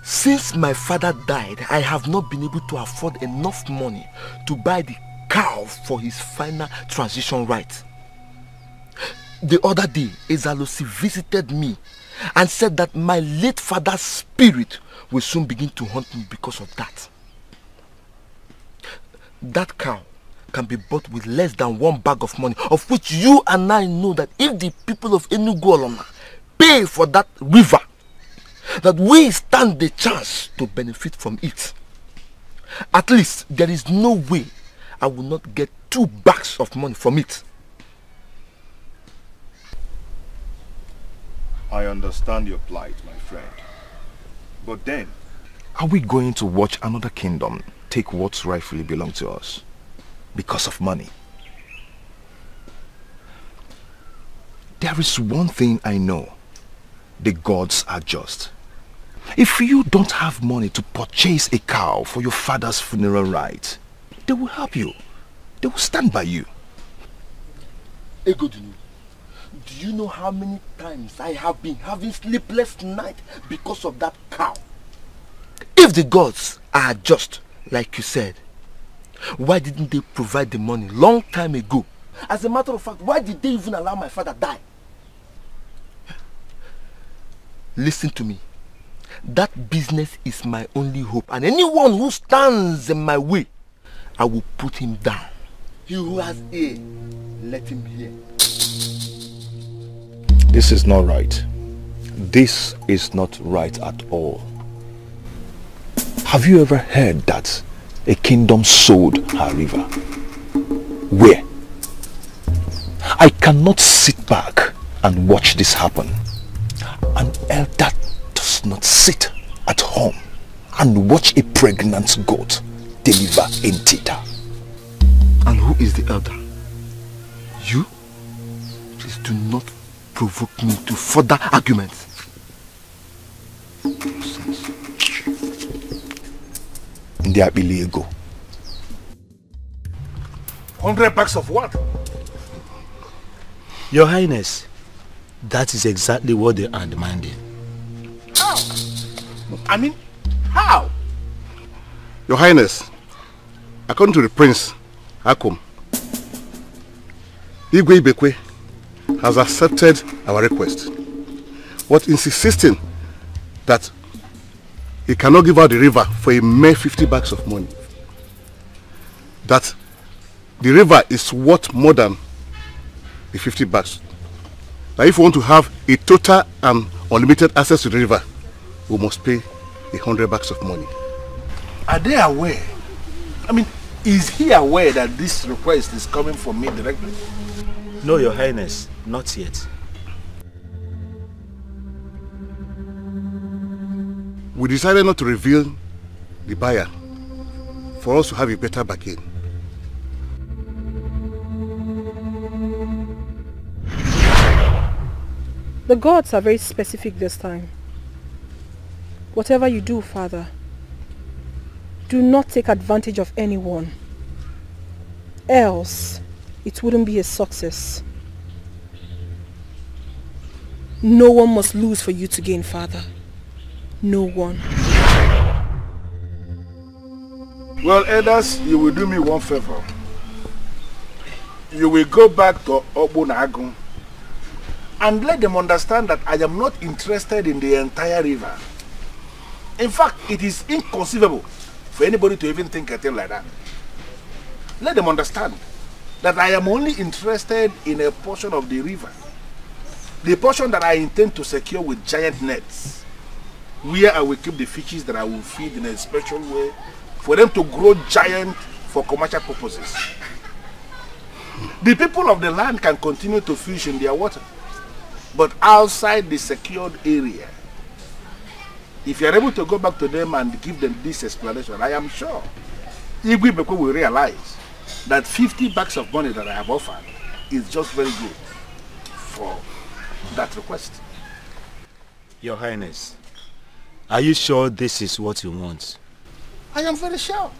Since my father died, I have not been able to afford enough money to buy the cow for his final transition rite. The other day, Ezalosi visited me and said that my late father's spirit will soon begin to haunt me because of that. That cow can be bought with less than 1 bag of money, of which you and I know that if the people of Enugu Olona pay for that river, that we stand the chance to benefit from it. At least there is no way I will not get 2 bags of money from it. I understand your plight, my friend. But then, are we going to watch another kingdom take what rightfully belongs to us because of money? There is one thing I know. The gods are just. If you don't have money to purchase a cow for your father's funeral rite, they will help you. They will stand by you. Egodunu, do you know how many times I have been having sleepless nights because of that cow? If the gods are just, like you said, why didn't they provide the money long time ago? As a matter of fact, why did they even allow my father die? Listen to me. That business is my only hope, and anyone who stands in my way, I will put him down. He who has ear, let him hear. This is not right. This is not right at all. Have you ever heard that a kingdom sold her river? Where? I cannot sit back and watch this happen. An elder does not sit at home and watch a pregnant goat deliver a tita. And who is the elder? You? Please do not provoke me to further arguments. Ego. 100 bags of what? Your Highness, that is exactly what they are demanding. How? I mean, how? Your Highness, according to the Prince Akom, Igwe Ibekwe has accepted our request, but insisting that he cannot give out the river for a mere 50 bags of money. That the river is worth more than the 50 bags. Now if we want to have a total and unlimited access to the river, we must pay 100 bags of money. Are they aware? I mean, is he aware that this request is coming from me directly? No, Your Highness, not yet. We decided not to reveal the buyer for us to have a better bargain. The gods are very specific this time. Whatever you do, Father, do not take advantage of anyone. Else, it wouldn't be a success. No one must lose for you to gain, Father. No one. Well, elders, you will do me one favor. You will go back to ODINACHI and let them understand that I am not interested in the entire river. In fact, it is inconceivable for anybody to even think a thing like that. Let them understand that I am only interested in a portion of the river. The portion that I intend to secure with giant nets, where I will keep the fishes that I will feed in a special way for them to grow giant for commercial purposes. The people of the land can continue to fish in their water, but outside the secured area, if you are able to go back to them and give them this explanation, I am sure Igwe will realize that 50 bags of money that I have offered is just very good for that request. Your Highness, are you sure this is what you want? I am very sure.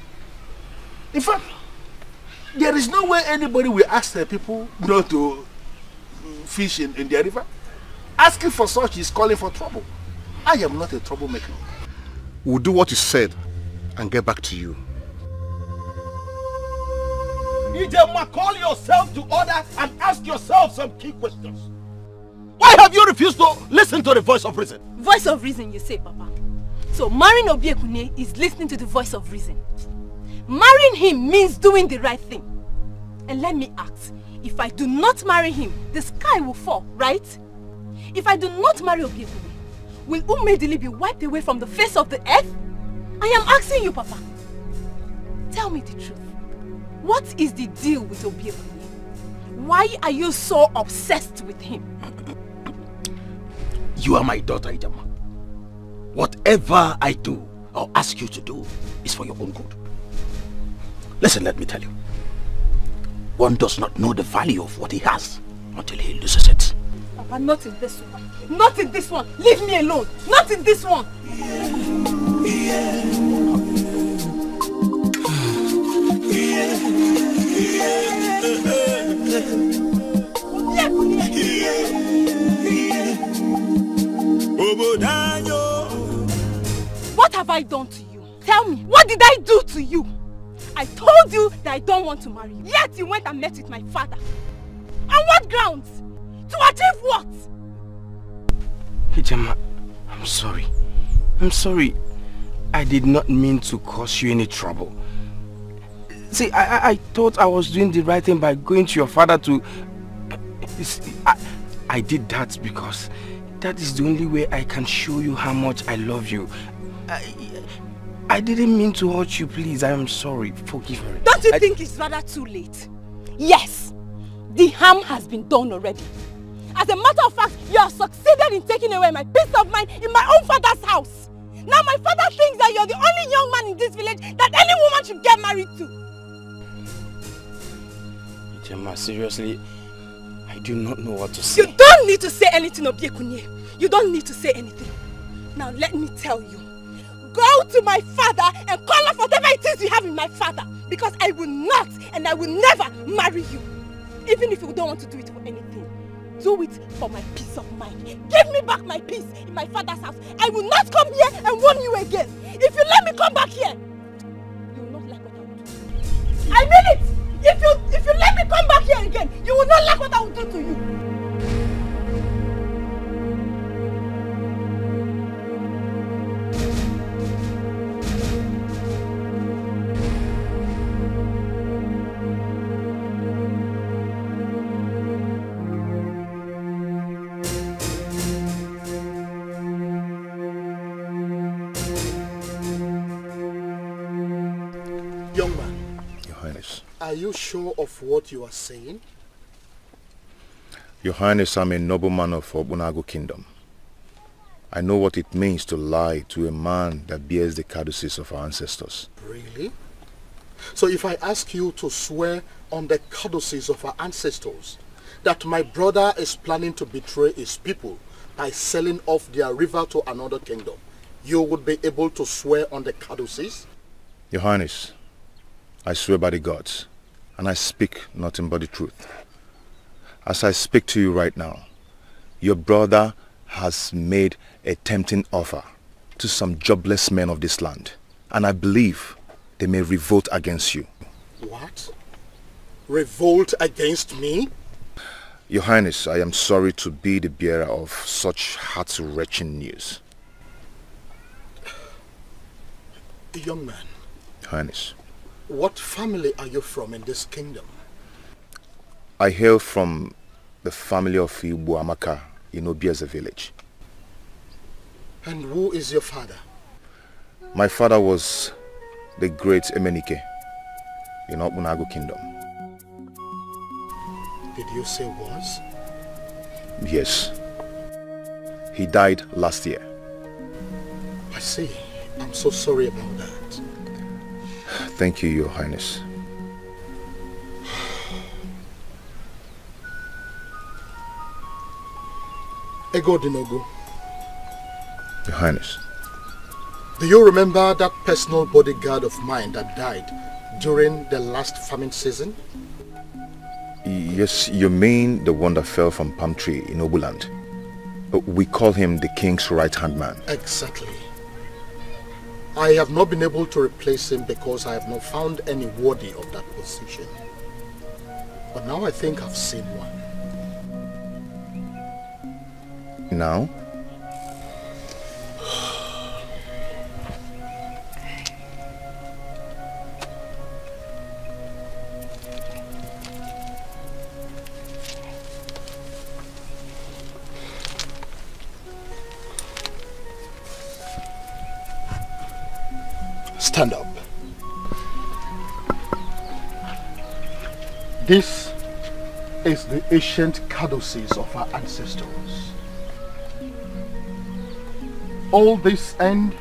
In fact, there is no way anybody will ask the people not to fish in their river. Asking for such is calling for trouble. I am not a troublemaker. We'll do what you said and get back to you. Ijema, call yourself to order and ask yourself some key questions. Why have you refused to listen to the voice of reason? Voice of reason, you say, Papa. So marrying Obiekune is listening to the voice of reason. Marrying him means doing the right thing. And let me ask, if I do not marry him, the sky will fall, right? If I do not marry Obiekune, will Umedili be wiped away from the face of the earth? I am asking you, Papa. Tell me the truth. What is the deal with Obiekune? Why are you so obsessed with him? You are my daughter, Ijema. Whatever I do or ask you to do is for your own good. Listen, let me tell you. One does not know the value of what he has until he loses it. Papa, not in this one. Not in this one. Leave me alone. Not in this one. What have I done to you? Tell me, what did I do to you? I told you that I don't want to marry you. Yet you went and met with my father. On what grounds? To achieve what? Ijema, I'm sorry. I'm sorry. I did not mean to cause you any trouble. See, I thought I was doing the right thing by going to your father to... I did that because that is the only way I can show you how much I love you. I didn't mean to hurt you, please. I am sorry. Forgive me. Don't you think it's rather too late? Yes, the harm has been done already. As a matter of fact, you have succeeded in taking away my peace of mind in my own father's house. Now my father thinks that you're the only young man in this village that any woman should get married to. Ijema, seriously, I do not know what to say. You don't need to say anything, Obiekunye. You don't need to say anything. Now let me tell you. Go to my father and call off whatever it is you have in my father. Because I will not and I will never marry you. Even if you don't want to do it for anything. Do it for my peace of mind. Give me back my peace in my father's house. I will not come here and warn you again. If you let me come back here, you will not like what I will do. I mean it! If you let me come back here again, you will not like what I will do to you. Young man. Your Highness. Are you sure of what you are saying? Your Highness, I'm a nobleman of ORANUGO kingdom. I know what it means to lie to a man that bears the caduceus of our ancestors. Really? So if I ask you to swear on the caduceus of our ancestors that my brother is planning to betray his people by selling off their river to another kingdom, you would be able to swear on the caduceus? Your Highness, I swear by the gods, and I speak nothing but the truth. As I speak to you right now, your brother has made a tempting offer to some jobless men of this land, and I believe they may revolt against you. What? Revolt against me? Your Highness, I am sorry to be the bearer of such heart-wrenching news. Young man. Highness. What family are you from in this kingdom? I hail from the family of Ibu Amaka in Ugezu village. And who is your father? My father was the great Emenike in ORANUGO kingdom. Did you say was? Yes. He died last year. I see. I'm so sorry about that. Thank you, Your Highness. Ego Dinogu. Your Highness. Do you remember that personal bodyguard of mine that died during the last famine season? Yes, you mean the one that fell from palm tree in Obuland. We call him the king's right-hand man. Exactly. I have not been able to replace him because I have not found any worthy of that position. But now I think I've seen one. Now? Stand up. This is the ancient caducees of our ancestors. All this end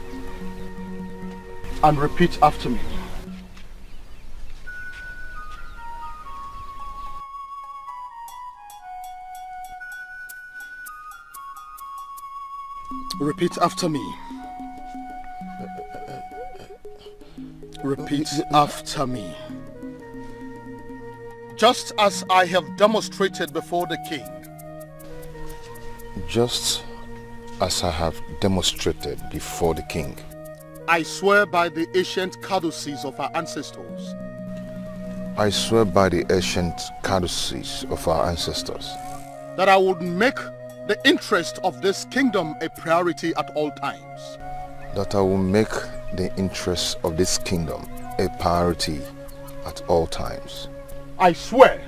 and repeat after me. Repeat after me. Repeat after me. Just as I have demonstrated before the king. Just as I have demonstrated before the king. I swear by the ancient caducees of our ancestors. I swear by the ancient caducees of our ancestors. That I would make the interest of this kingdom a priority at all times. That I will make the interests of this kingdom a priority at all times. I swear.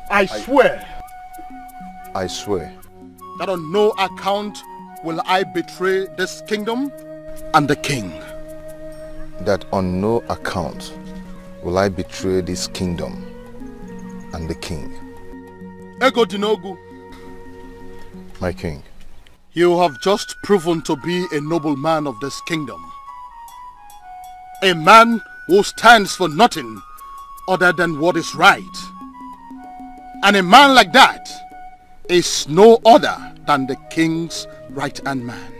I swear. I swear. That on no account will I betray this kingdom and the king. That on no account will I betray this kingdom and the king. Ego Dinogu. My king. You have just proven to be a noble man of this kingdom. A man who stands for nothing other than what is right. And a man like that is no other than the king's right-hand man.